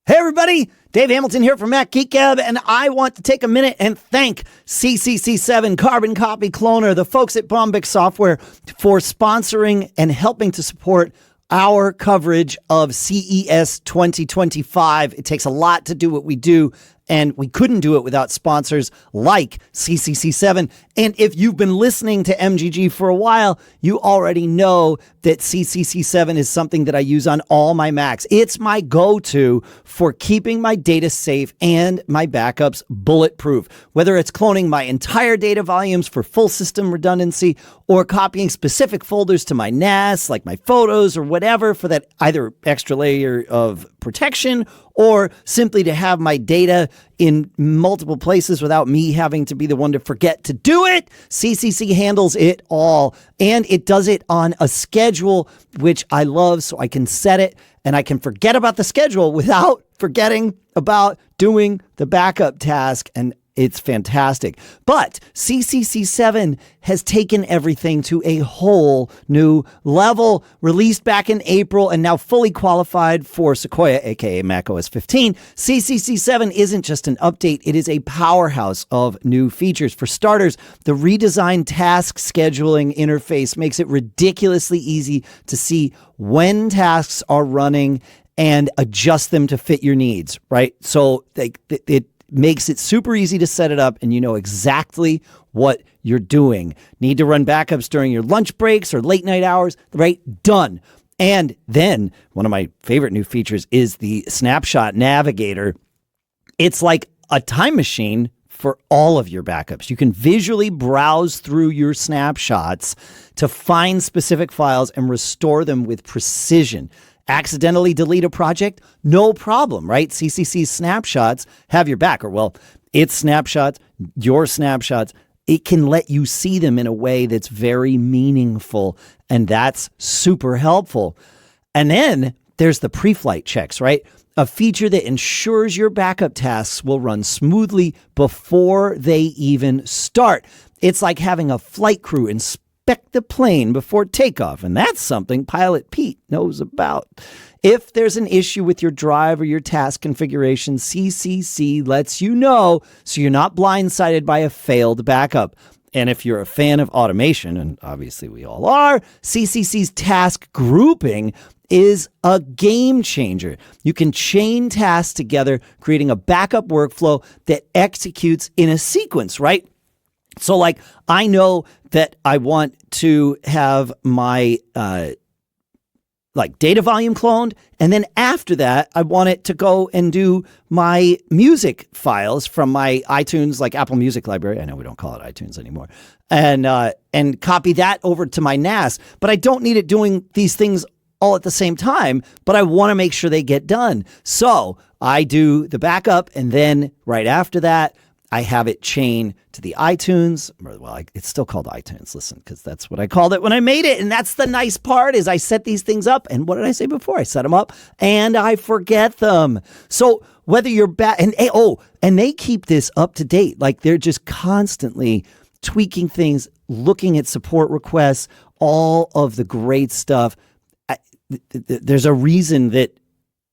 Hey everybody, Dave Hamilton here from Mac Geek Gab, and I want to take a minute and thank CCC7 Carbon Copy Cloner, the folks at Bombich Software, for sponsoring and helping to support our coverage of CES 2025. It takes a lot to do what we do, and we couldn't do it without sponsors like CCC7. And if you've been listening to MGG for a while, you already know that CCC7 is something that I use on all my Macs. It's my go-to for keeping my data safe and my backups bulletproof. Whether it's cloning my entire data volumes for full system redundancy or copying specific folders to my NAS, like my photos or whatever, for that either extra layer of protection or simply to have my data in multiple places without me having to be the one to forget to do it. CCC handles it all, and it does it on a schedule, which I love, so I can set it and I can forget about the schedule without forgetting about doing the backup task, and it's fantastic. But CCC7 has taken everything to a whole new level. Released back in April and now fully qualified for Sequoia, aka macOS 15, CCC7 isn't just an update, it is a powerhouse of new features. For starters, the redesigned task scheduling interface makes it ridiculously easy to see when tasks are running and adjust them to fit your needs, right? So it makes it super easy to set it up, and you know exactly what you're doing. Need to run backups during your lunch breaks or late night hours, right? Done. And then one of my favorite new features is the Snapshot Navigator. It's like a time machine for all of your backups. You can visually browse through your snapshots to find specific files and restore them with precision. Accidentally delete a project? No problem, right? CCC snapshots have your back, or well, its snapshots, your snapshots. It can let you see them in a way that's very meaningful, and that's super helpful. And then there's the pre-flight checks, right? A feature that ensures your backup tasks will run smoothly before they even start. It's like having a flight crew inspect the plane before takeoff, and that's something Pilot Pete knows about. If there's an issue with your drive or your task configuration, CCC lets you know so you're not blindsided by a failed backup. And if you're a fan of automation, and obviously we all are, CCC's task grouping is a game changer. You can chain tasks together, creating a backup workflow that executes in a sequence, right? So like, I know that I want to have my data volume cloned, and then after that, I want it to go and do my music files from my iTunes, like Apple Music library. I know we don't call it iTunes anymore, and copy that over to my NAS. But I don't need it doing these things all at the same time, but I want to make sure they get done. So I do the backup, and then right after that, I have it chain to the iTunes. Well, it's still called iTunes, listen, because that's what I called it when I made it. And that's the nice part, is I set these things up. And what did I say before? I set them up and I forget them. So whether you're back, and they keep this up to date. Like, they're just constantly tweaking things, looking at support requests, all of the great stuff. There's a reason that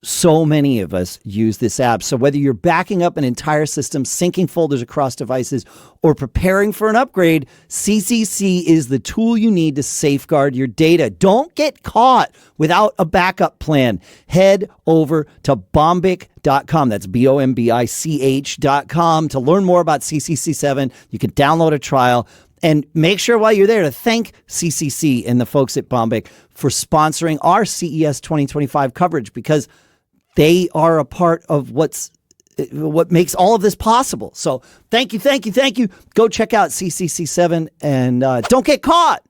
so many of us use this app. So whether you're backing up an entire system, syncing folders across devices, or preparing for an upgrade, CCC is the tool you need to safeguard your data. Don't get caught without a backup plan. Head over to bombich.com. That's bombich.com to learn more about CCC7. You can download a trial. And make sure while you're there to thank CCC and the folks at Bombich for sponsoring our CES 2025 coverage, because they are a part of what makes all of this possible. So thank you. Go check out CCC7 and don't get caught.